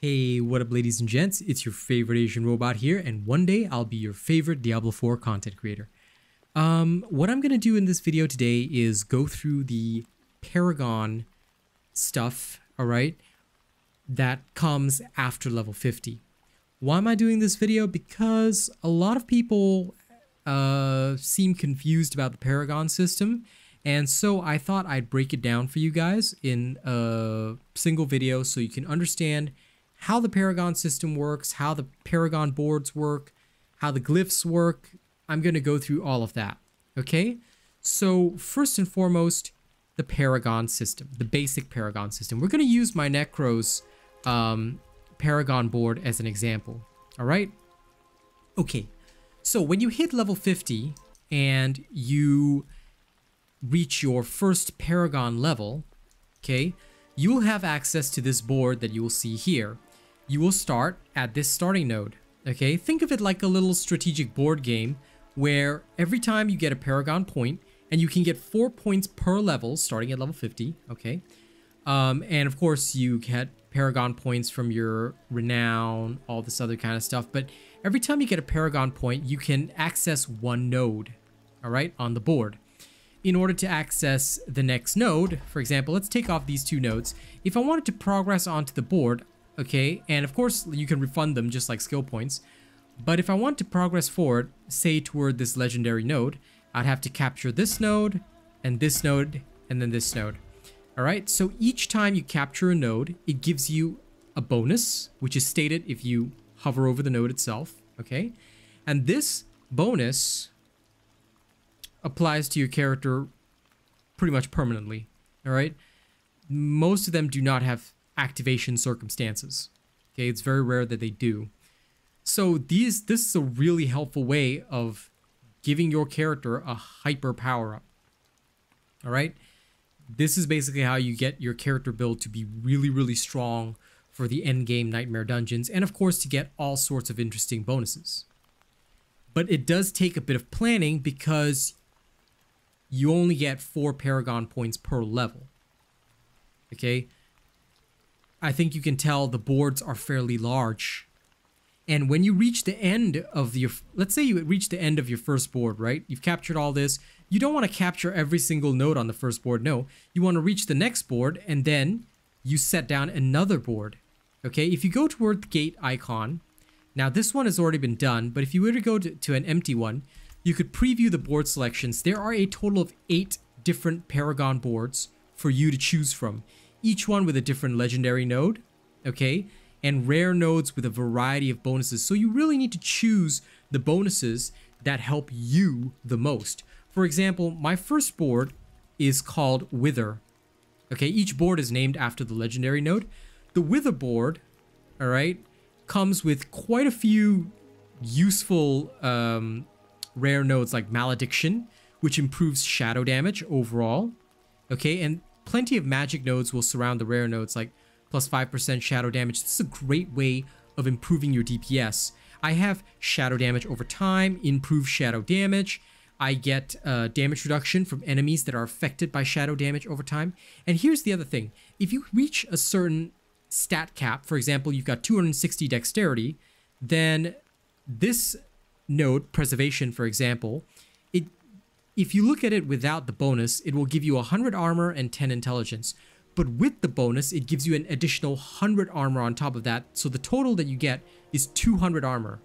Hey, what up ladies and gents, it's your favorite Asian robot here, and one day I'll be your favorite Diablo 4 content creator. What I'm going to do in this video today is go through the Paragon stuff, alright, that comes after level 50. Why am I doing this video? Because a lot of people seem confused about the Paragon system, and so I thought I'd break it down for you guys in a single video so you can understand how the Paragon system works, how the Paragon boards work, how the glyphs work. I'm going to go through all of that, okay? So first and foremost, the Paragon system, the basic Paragon system. We're going to use my Necro's Paragon board as an example, all right? Okay, so when you hit level 50 and you reach your first Paragon level, okay, you will have access to this board that you will see here. You will start at this starting node, okay? Think of it like a little strategic board game where every time you get a Paragon point, and you can get 4 points per level starting at level 50, okay? And of course you get Paragon points from your renown, all this other kind of stuff, but every time you get a Paragon point, you can access one node, all right, on the board. In order to access the next node, for example, let's take off these two nodes. If I wanted to progress onto the board, okay, and of course you can refund them just like skill points, but if I want to progress forward, say toward this legendary node, I'd have to capture this node, and then this node. All right, so each time you capture a node, it gives you a bonus, which is stated if you hover over the node itself, okay? And this bonus applies to your character pretty much permanently, all right? Most of them do not have activation circumstances, okay? It's very rare that they do. So this is a really helpful way of giving your character a hyper power-up, all right? This is basically how you get your character build to be really, really strong for the endgame Nightmare dungeons, and of course to get all sorts of interesting bonuses. But it does take a bit of planning because you only get 4 Paragon points per level, okay? I think you can tell the boards are fairly large. And when you reach the end of your, let's say you reach the end of your first board, right? You've captured all this. You don't want to capture every single node on the first board, no. You want to reach the next board and then you set down another board, okay? If you go toward the gate icon, now this one has already been done, but if you were to go to an empty one, you could preview the board selections. There are a total of 8 different Paragon boards for you to choose from, each one with a different legendary node, okay? And rare nodes with a variety of bonuses. So you really need to choose the bonuses that help you the most. For example, my first board is called Wither. Okay, each board is named after the legendary node. The Wither board, all right, comes with quite a few useful rare nodes like Malediction, which improves shadow damage overall. Okay, and plenty of magic nodes will surround the rare nodes like plus 5% shadow damage. This is a great way of improving your DPS. I have shadow damage over time, improved shadow damage. I get damage reduction from enemies that are affected by shadow damage over time. And here's the other thing. If you reach a certain stat cap, for example, you've got 260 dexterity, then this node, Preservation, for example, if you look at it without the bonus, it will give you 100 armor and 10 intelligence. But with the bonus, it gives you an additional 100 armor on top of that. So the total that you get is 200 armor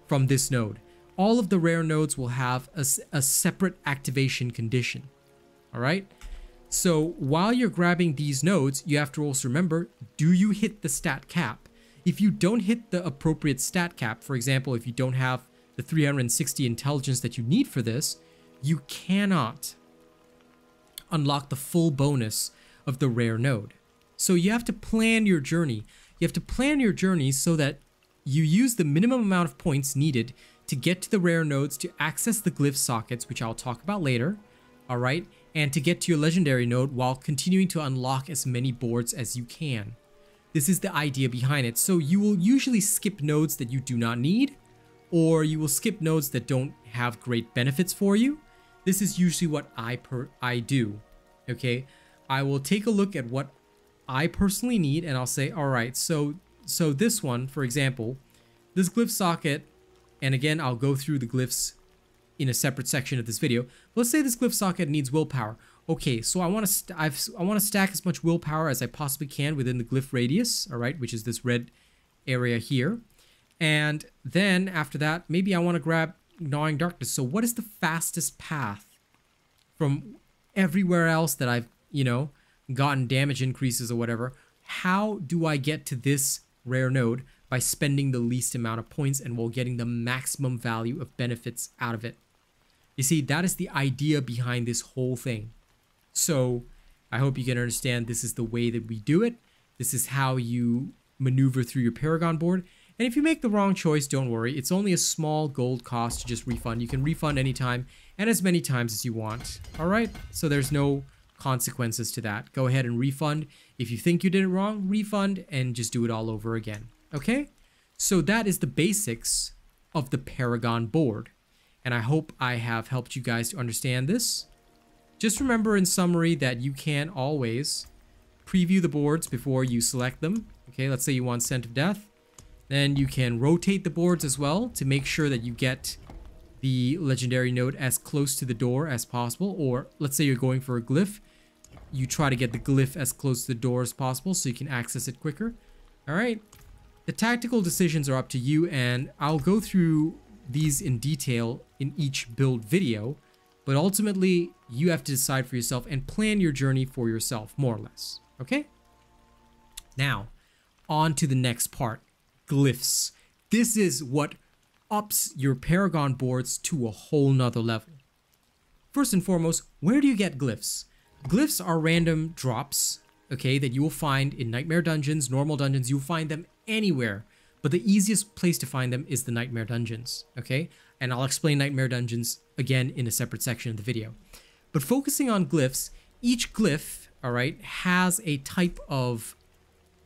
from this node. All of the rare nodes will have a separate activation condition. All right? So while you're grabbing these nodes, you have to also remember, do you hit the stat cap? If you don't hit the appropriate stat cap, for example, if you don't have the 360 intelligence that you need for this, you cannot unlock the full bonus of the rare node. So you have to plan your journey. You have to plan your journey so that you use the minimum amount of points needed to get to the rare nodes to access the glyph sockets, which I'll talk about later, all right? And to get to your legendary node while continuing to unlock as many boards as you can. This is the idea behind it. So you will usually skip nodes that you do not need, or you will skip nodes that don't have great benefits for you. This is usually what I do, okay? I will take a look at what I personally need and I'll say, all right, so So this one, for example, this glyph socket, and again, I'll go through the glyphs in a separate section of this video. Let's say this glyph socket needs willpower. Okay, so I want to stack as much willpower as I possibly can within the glyph radius, all right, which is this red area here. And then after that, maybe I want to grab Gnawing Darkness. So what is the fastest path from everywhere else that I've, you know, gotten damage increases or whatever? How do I get to this rare node? By spending the least amount of points and while getting the maximum value of benefits out of it. You see, that is the idea behind this whole thing. So I hope you can understand this is the way that we do it. This is how you maneuver through your Paragon board. And if you make the wrong choice, don't worry. It's only a small gold cost to just refund. You can refund anytime and as many times as you want. All right? So there's no consequences to that. Go ahead and refund. If you think you did it wrong, refund and just do it all over again. Okay? So that is the basics of the Paragon board. And I hope I have helped you guys to understand this. Just remember in summary that you can always preview the boards before you select them. Okay, let's say you want Scent of Death. Then you can rotate the boards as well to make sure that you get the legendary node as close to the door as possible. Or let's say you're going for a glyph. You try to get the glyph as close to the door as possible so you can access it quicker. Alright, the tactical decisions are up to you, and I'll go through these in detail in each build video, but ultimately you have to decide for yourself and plan your journey for yourself, more or less. Okay? Now, on to the next part, glyphs. This is what ups your Paragon boards to a whole nother level. First and foremost, where do you get glyphs? Glyphs are random drops, okay, that you will find in Nightmare Dungeons, normal dungeons. You'll find them anywhere, but the easiest place to find them is the Nightmare Dungeons, okay? And I'll explain Nightmare Dungeons again in a separate section of the video. But focusing on glyphs, each glyph, all right, has a type of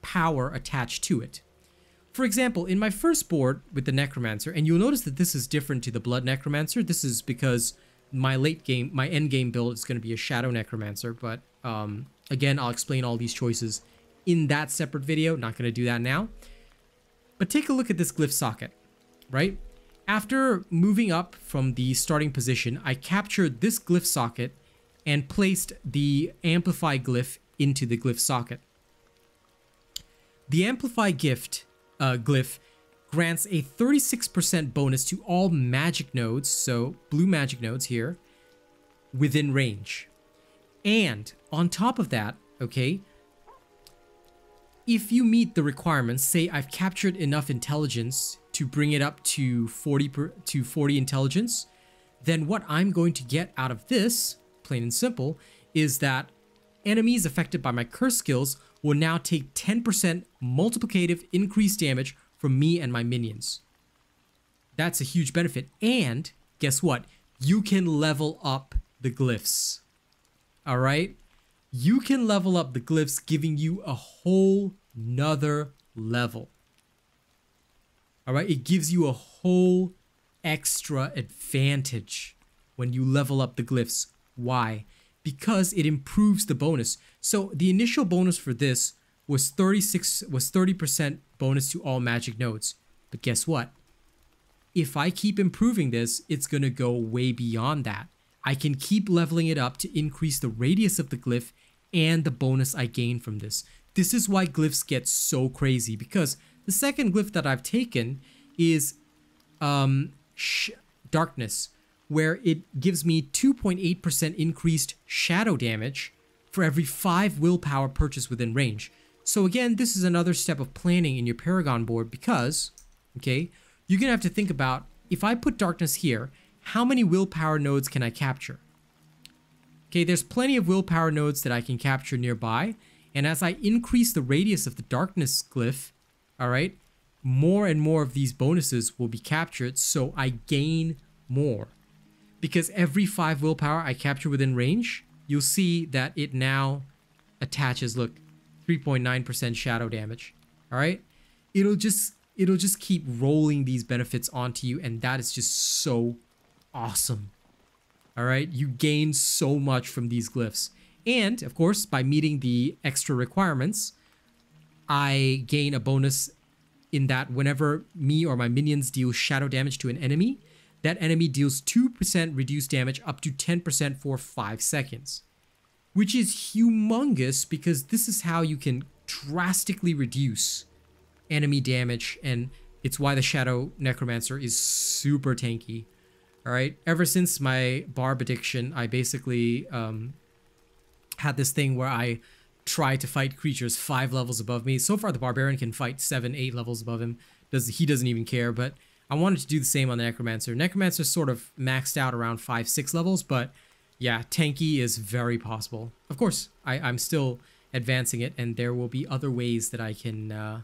power attached to it. For example, in my first board with the Necromancer, and you'll notice that this is different to the Blood Necromancer. This is because my end game build is going to be a Shadow Necromancer, but again, I'll explain all these choices in that separate video. Not going to do that now. But take a look at this glyph socket, right? After moving up from the starting position, I captured this glyph socket and placed the Amplify glyph into the glyph socket. The Amplify glyph grants a 36% bonus to all magic nodes, so blue magic nodes here, within range. And on top of that, okay, if you meet the requirements, say I've captured enough intelligence to bring it up to 40 intelligence, then what I'm going to get out of this, plain and simple, is that enemies affected by my curse skills will now take 10% multiplicative increased damage from me and my minions. That's a huge benefit. And guess what? You can level up the glyphs. All right? You can level up the glyphs, giving you a whole nother level. All right? It gives you a whole extra advantage when you level up the glyphs. Why? Because it improves the bonus. So the initial bonus for this was 30% bonus to all magic nodes. But guess what? If I keep improving this, it's going to go way beyond that. I can keep leveling it up to increase the radius of the glyph and the bonus I gain from this. This is why glyphs get so crazy, because the second glyph that I've taken is Darkness, where it gives me 2.8% increased shadow damage for every 5 willpower purchased within range. So again, this is another step of planning in your Paragon board, because, okay, you're going to have to think about, if I put Darkness here, how many willpower nodes can I capture? Okay, there's plenty of willpower nodes that I can capture nearby, and as I increase the radius of the Darkness glyph, all right, more and more of these bonuses will be captured, so I gain more. Because every 5 willpower I capture within range, you'll see that it now attaches, look, 3.9% shadow damage. All right, it'll just keep rolling these benefits onto you, and that is just so awesome. All right, you gain so much from these glyphs, and of course, by meeting the extra requirements, I gain a bonus in that whenever me or my minions deal shadow damage to an enemy, that enemy deals 2% reduced damage up to 10% for 5 seconds. Which is humongous because this is how you can drastically reduce enemy damage, and it's why the Shadow Necromancer is super tanky. Alright, ever since my Barb addiction, I basically had this thing where I try to fight creatures 5 levels above me. So far the Barbarian can fight 7, 8 levels above him. He doesn't even care, but I wanted to do the same on the Necromancer. Necromancer's sort of maxed out around 5, 6 levels, but yeah, tanky is very possible. Of course, I'm still advancing it, and there will be other ways that I can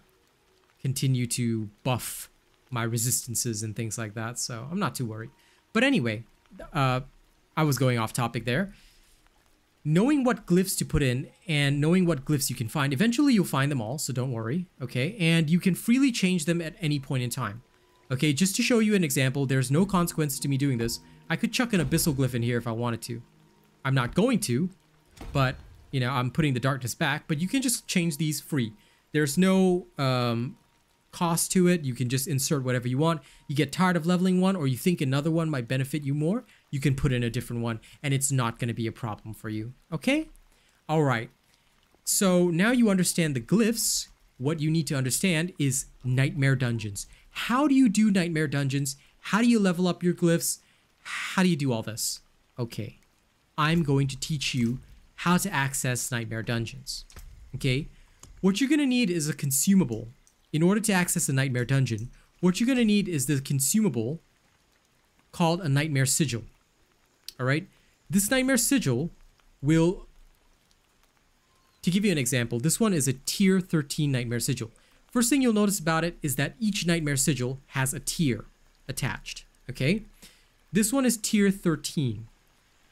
continue to buff my resistances and things like that, so I'm not too worried. But anyway, I was going off topic there. Knowing what glyphs to put in and knowing what glyphs you can find, eventually you'll find them all, so don't worry, okay? And you can freely change them at any point in time. Okay, just to show you an example, there's no consequence to me doing this. I could chuck an abyssal glyph in here if I wanted to. I'm not going to, but, you know, I'm putting the darkness back, but you can just change these free. There's no cost to it. You can just insert whatever you want. You get tired of leveling one, or you think another one might benefit you more, you can put in a different one, and it's not going to be a problem for you, okay? All right, so now you understand the glyphs. What you need to understand is nightmare dungeons. How do you do nightmare dungeons? How do you level up your glyphs? How do you do all this? Okay, I'm going to teach you how to access nightmare dungeons. Okay, what you're going to need is a consumable. In order to access a nightmare dungeon, what you're going to need is the consumable called a nightmare sigil. All right, this nightmare sigil will, to give you an example, this one is a tier 13 nightmare sigil. First thing you'll notice about it is that each nightmare sigil has a tier attached, okay? This one is tier 13.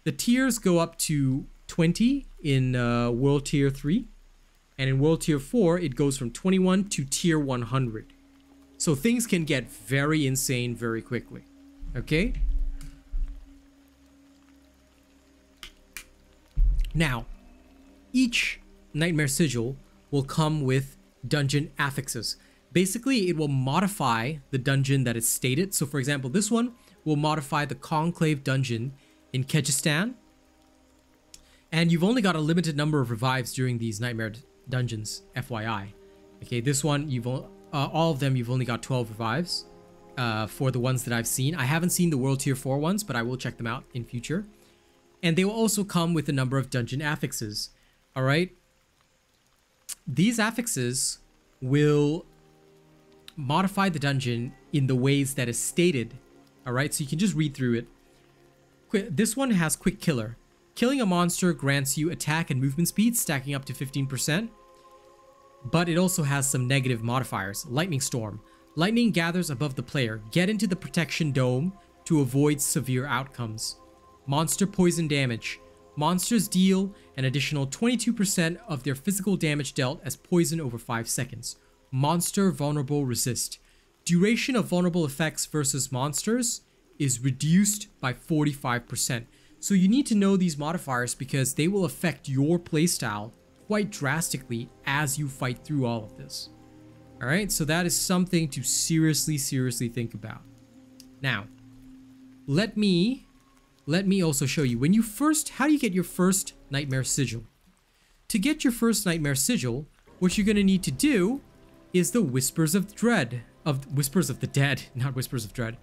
The tiers go up to 20 in World Tier 3, and in World Tier 4, it goes from 21 to tier 100. So things can get very insane very quickly, okay? Now, each nightmare sigil will come with dungeon affixes. Basically, it will modify the dungeon that is stated. So for example, this one will modify the Conclave dungeon in Kyrgyzstan. And you've only got a limited number of revives during these nightmare dungeons, FYI. Okay, this one, all of them, you've only got 12 revives for the ones that I've seen. I haven't seen the World Tier 4 ones, but I will check them out in future. And they will also come with a number of dungeon affixes. All right. These affixes will modify the dungeon in the ways that is stated. All right, so you can just read through it. This one has Quick Killer. Killing a monster grants you attack and movement speed, stacking up to 15%. But it also has some negative modifiers. Lightning Storm. Lightning gathers above the player. Get into the protection dome to avoid severe outcomes. Monster Poison Damage. Monsters deal an additional 22% of their physical damage dealt as poison over 5 seconds. Monster Vulnerable Resist. Duration of vulnerable effects versus monsters is reduced by 45%. So you need to know these modifiers because they will affect your playstyle quite drastically as you fight through all of this. Alright, so that is something to seriously think about. Now, let me also show you how do you get your first nightmare sigil. To get your first nightmare sigil, what you're going to need to do is the Whispers of Dread, Whispers of the Dead, not Whispers of Dread.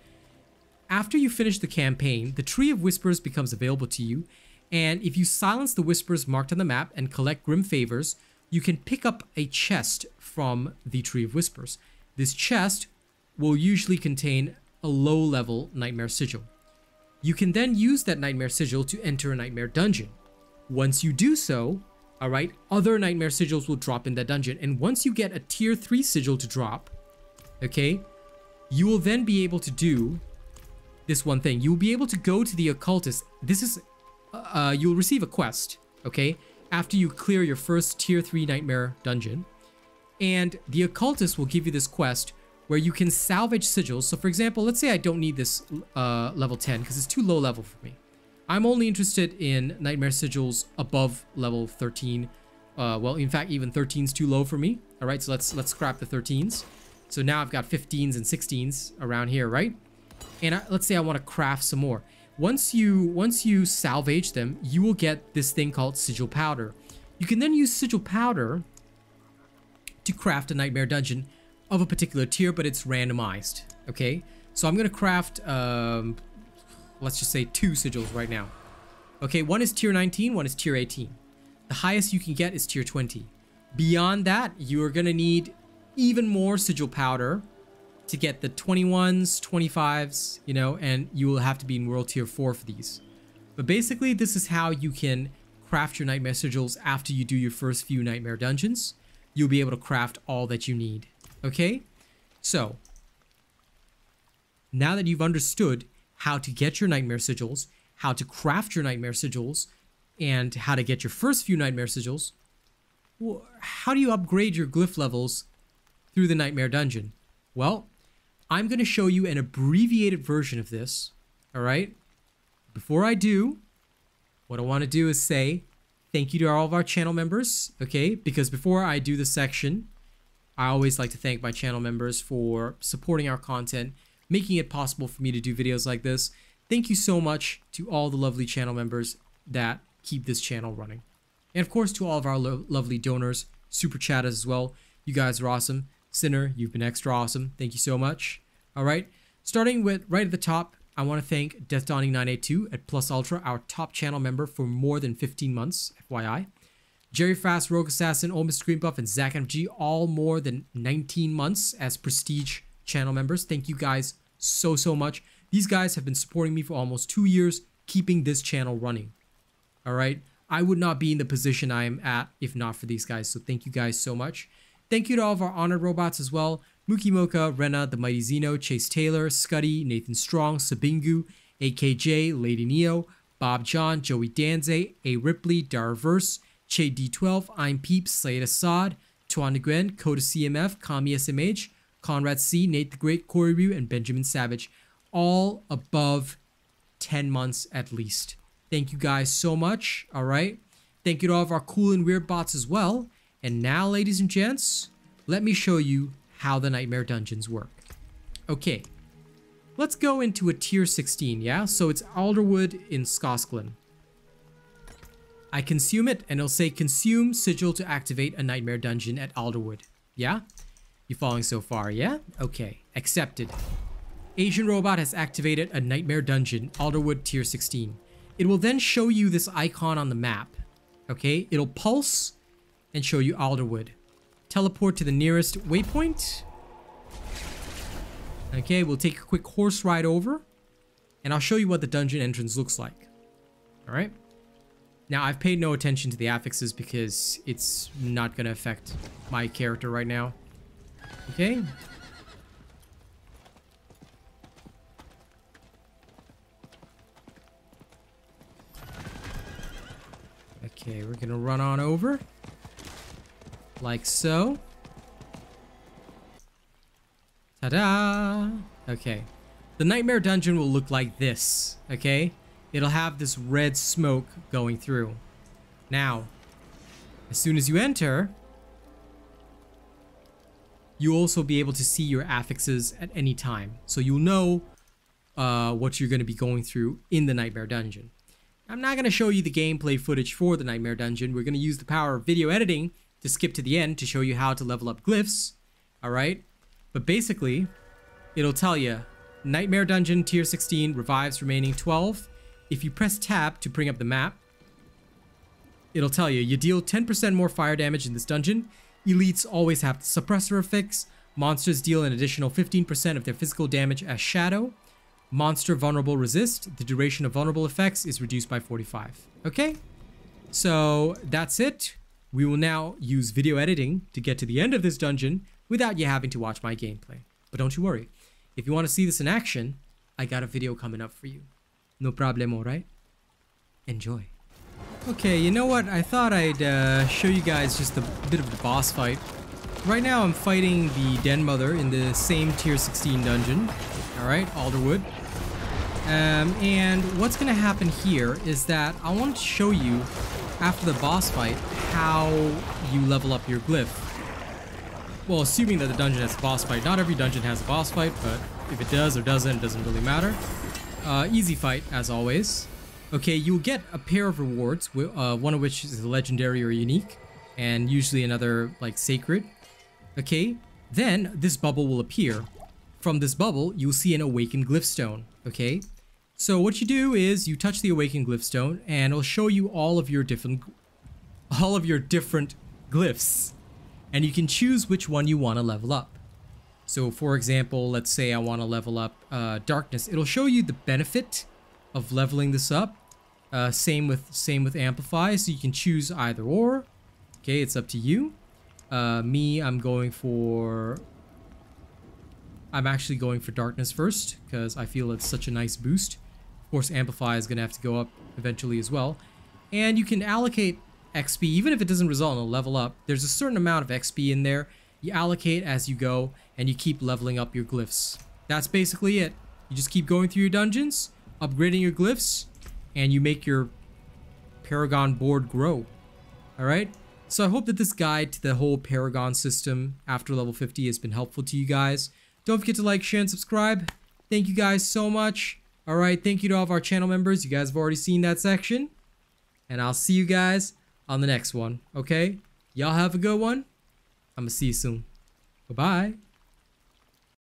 After you finish the campaign, the Tree of Whispers becomes available to you, and if you silence the whispers marked on the map and collect Grim Favors, you can pick up a chest from the Tree of Whispers. This chest will usually contain a low-level nightmare sigil. You can then use that nightmare sigil to enter a nightmare dungeon. Once you do so, alright, other nightmare sigils will drop in that dungeon. And once you get a tier 3 sigil to drop, okay, you will then be able to do this one thing. You'll be able to go to the occultist. This is, you'll receive a quest, okay, after you clear your first tier 3 nightmare dungeon. And the occultist will give you this quest where you can salvage sigils. So for example, let's say I don't need this level 10 because it's too low level for me. I'm only interested in nightmare sigils above level 13. Well, in fact, even 13 is too low for me. All right, so let's scrap the 13s. So now I've got 15s and 16s around here, right? And let's say I want to craft some more. Once you salvage them, you will get this thing called Sigil Powder. You can then use Sigil Powder to craft a Nightmare Dungeon of a particular tier, but it's randomized, okay? So I'm going to craft, let's just say 2 Sigils right now. Okay, one is tier 19, one is tier 18. The highest you can get is tier 20. Beyond that, you are going to need even more Sigil Powder to get the 21s, 25s, you know, and you will have to be in World Tier 4 for these. But basically, this is how you can craft your Nightmare Sigils after you do your first few Nightmare Dungeons. You'll be able to craft all that you need, okay? So, now that you've understood how to get your Nightmare Sigils, how to craft your Nightmare Sigils, and how to get your first few Nightmare Sigils, well, how do you upgrade your glyph levels through the Nightmare Dungeon? Well, I'm going to show you an abbreviated version of this, all right? Before I do, what I want to do is say thank you to all of our channel members, okay? Because before I do this section, I always like to thank my channel members for supporting our content, making it possible for me to do videos like this. Thank you so much to all the lovely channel members that keep this channel running. And of course, to all of our lovely donors, super chatters as well. You guys are awesome. Sinner, you've been extra awesome. Thank you so much. All right, starting with right at the top, I want to thank Death Dawning 982 at Plus Ultra, our top channel member for more than 15 months, FYI. Jerry Fast, Rogue Assassin, Ole Mr. Green Buff, and Zach MG, all more than 19 months as Prestige channel members. Thank you guys so much. These guys have been supporting me for almost 2 years, keeping this channel running. All right, I would not be in the position I am at if not for these guys, so thank you guys so much. Thank you to all of our honored robots as well. Mookie Mocha, Rena, The Mighty Zeno, Chase Taylor, Scuddy, Nathan Strong, Sabingu, AKJ, Lady Neo, Bob John, Joey Danze, A. Ripley, Darverse, Che D12, I'm Peeps, Slade Assad, Tuan Nguyen, Coda CMF, Kami SMH, Conrad C, Nate the Great, Corey Ryu, and Benjamin Savage. All above 10 months at least. Thank you guys so much, all right? Thank you to all of our cool and weird bots as well. And now, ladies and gents, let me show you how the Nightmare Dungeons work. Okay, let's go into a tier 16, yeah? So it's Alderwood in Skosklin. I consume it, and it'll say consume sigil to activate a Nightmare Dungeon at Alderwood. Yeah? You following so far, yeah? Okay, accepted. Asian Robot has activated a Nightmare Dungeon, Alderwood tier 16. It will then show you this icon on the map, okay? It'll pulse and show you Alderwood. Teleport to the nearest waypoint. Okay, we'll take a quick horse ride over, and I'll show you what the dungeon entrance looks like. All right? Now, I've paid no attention to the affixes because it's not going to affect my character right now. Okay? Okay, we're going to run on over. Like so. Ta-da! Okay. The Nightmare Dungeon will look like this, okay? It'll have this red smoke going through. Now, as soon as you enter, you'll also be able to see your affixes at any time. So you'll know what you're going to be going through in the Nightmare Dungeon. I'm not going to show you the gameplay footage for the Nightmare Dungeon. We're going to use the power of video editing to skip to the end to show you how to level up glyphs. Alright? But basically, it'll tell you, Nightmare Dungeon tier 16 revives remaining 12. If you press tab to bring up the map, it'll tell you, you deal 10% more fire damage in this dungeon. Elites always have the suppressor affix. Monsters deal an additional 15% of their physical damage as shadow. Monster vulnerable resist. The duration of vulnerable effects is reduced by 45. Okay? So that's it. We will now use video editing to get to the end of this dungeon without you having to watch my gameplay. But don't you worry. If you want to see this in action, I got a video coming up for you. No problemo, right? Enjoy. Okay, you know what? I thought I'd show you guys just a bit of the boss fight. Right now I'm fighting the Den Mother in the same tier 16 dungeon. Alright, Alderwood. And what's going to happen here is that I want to show you, after the boss fight, how you level up your glyph. Well, assuming that the dungeon has a boss fight. Not every dungeon has a boss fight, but if it does or doesn't, it doesn't really matter. Easy fight, as always. Okay, you'll get a pair of rewards, one of which is legendary or unique, and usually another, like, sacred. Okay, then this bubble will appear. From this bubble, you'll see an awakened glyph stone, okay? So what you do is you touch the awakened glyph stone, and it'll show you all of your different glyphs. And you can choose which one you want to level up. So for example, let's say I want to level up darkness. It'll show you the benefit of leveling this up. Same with amplify, so you can choose either or. Okay, it's up to you. I'm actually going for darkness first because I feel it's such a nice boost. Of course, amplify is going to have to go up eventually as well. And you can allocate XP, even if it doesn't result in a level up. There's a certain amount of XP in there. You allocate as you go, and you keep leveling up your glyphs. That's basically it. You just keep going through your dungeons, upgrading your glyphs, and you make your Paragon board grow. Alright? So I hope that this guide to the whole Paragon system after level 50 has been helpful to you guys. Don't forget to like, share, and subscribe. Thank you guys so much. Alright, thank you to all of our channel members. You guys have already seen that section. And I'll see you guys on the next one, okay? Y'all have a good one. I'm gonna see you soon. Bye-bye.